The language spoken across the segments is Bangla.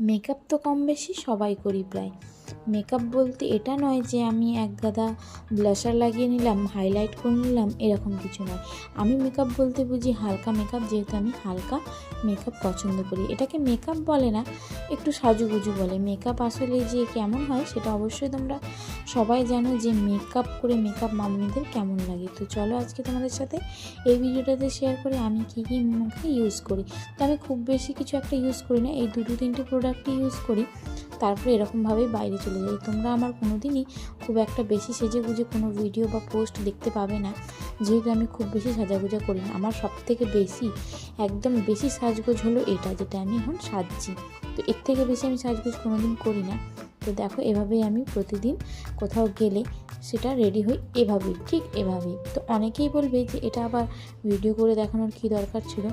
মেকআপ তো কম বেশি সবাই করি প্রায়। মেকআপ বলতে এটা নয় যে আমি এক গাদা ব্লাশার লাগিয়ে নিলাম, হাইলাইট করে নিলাম, এরকম কিছু নয়। আমি মেকআপ বলতে বুঝি হালকা মেকআপ, যেহেতু আমি হালকা মেকআপ পছন্দ করি। এটাকে মেকআপ বলে না, একটু সাজুগুজু বলে। মেকআপ আসলে যে কেমন হয় সেটা অবশ্যই তোমরা সবাই জানো যে মেকআপ করে মেকআপ মামনিদের কেমন লাগে। তো চলো আজকে তোমাদের সাথে এই ভিডিওটাতে শেয়ার করে আমি কী কী মুখে ইউজ করি। তো আমি খুব বেশি কিছু একটা ইউজ করি না, এই দুটো তিনটে প্রোডাক্টই ইউজ করি, তারপরে এরকমভাবেই বাইরে চলে যাই। তোমরা আমার কোনো দিনই খুব একটা বেশি সেজে গুজে কোনো ভিডিও বা পোস্ট দেখতে পাবে না, যেহেতু আমি খুব বেশি সাজাগুজা করি না। আমার সবথেকে বেশি একদম বেশি সাজগোজ হলো এটা, যেটা আমি এখন সাজছি। তো এর থেকে বেশি আমি সাজগোজ কোনো দিন করি না। তো দেখো এভাবেই আমি প্রতিদিন কোথাও গেলে সেটা রেডি হই, এভাবেই, ঠিক এভাবেই। তো অনেকেই বলবে যে এটা আবার ভিডিও করে দেখানোর কী দরকার ছিল,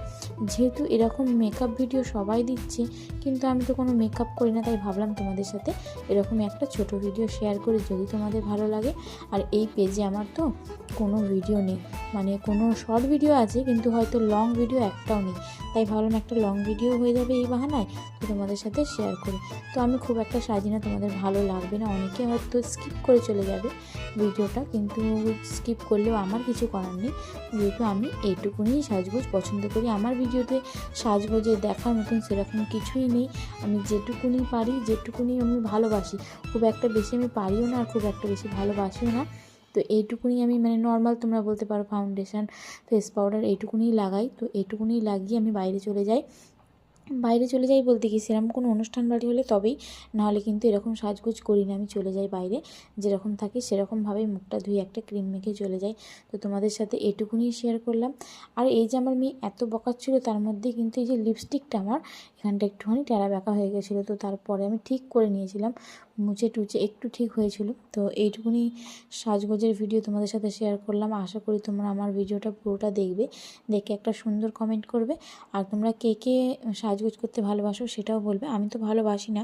যেহেতু এরকম মেকআপ ভিডিও সবাই দিচ্ছে, কিন্তু আমি তো কোনো মেকআপ করি না, তাই ভাবলাম তোমাদের সাথে এরকম একটা ছোট ভিডিও শেয়ার করি, যদি তোমাদের ভালো লাগে। আর এই পেজে আমার তো কোনো ভিডিও নেই, মানে কোনো শর্ট ভিডিও আছে কিন্তু হয়তো লং ভিডিও একটাও নেই, তাই ভাবলাম একটা লং ভিডিও হয়ে যাবে এই বাহানায়, তো তোমাদের সাথে শেয়ার করি। তো আমি খুব একটা সাজি না, তোমাদের ভালো লাগবে না, অনেকে হয়তো স্কিপ করে চলে যাবে ভিডিওটা, কিন্তু স্কিপ করলেও আমার কিছু করার নেই, যেহেতু আমি এইটুকুনি সাজগোজ পছন্দ করি। আমার ভিডিওতে সাজগোজে দেখার মতন সেরকম কিছুই নেই, আমি যেটুকুনি পারি, যেটুকুনি আমি ভালোবাসি, খুব একটা বেশি আমি পারিও না আর খুব একটা বেশি ভালোবাসিও না। তো এইটুকুনি আমি মানে নর্মাল তোমরা বলতে পারো ফাউন্ডেশন, ফেস পাউডার, এইটুকুনি লাগাই। তো এইটুকুনি লাগিয়ে আমি বাইরে চলে যাই। বাইরে চলে যাই বলতে কি সেরকম কোনো অনুষ্ঠান বাড়ি হলে তবেই, নাহলে কিন্তু এরকম সাজগোজ করি না। আমি চলে যাই বাইরে, যেরকম থাকি সেরকমভাবেই মুখটা ধুয়ে একটা ক্রিম মেখে চলে যাই। তো তোমাদের সাথে এটুকুনি শেয়ার করলাম। আর এই যে আমার মেয়ে এত বকাচ্ছিল, তার মধ্যে কিন্তু এই যে লিপস্টিকটা আমার এখানটা একটুখানি টেরা বেঁকা হয়ে গেছিলো, তো তারপরে আমি ঠিক করে নিয়েছিলাম, মুছে টুচে একটু ঠিক হয়েছিল। তো এইটুকুনি সাজগোজের ভিডিও তোমাদের সাথে শেয়ার করলাম। আশা করি তোমরা আমার ভিডিওটা পুরোটা দেখবে, দেখে একটা সুন্দর কমেন্ট করবে। আর তোমরা কে কে সাজগোজ করতে ভালোবাসো সেটাও বলবে। আমি তো ভালোবাসি না,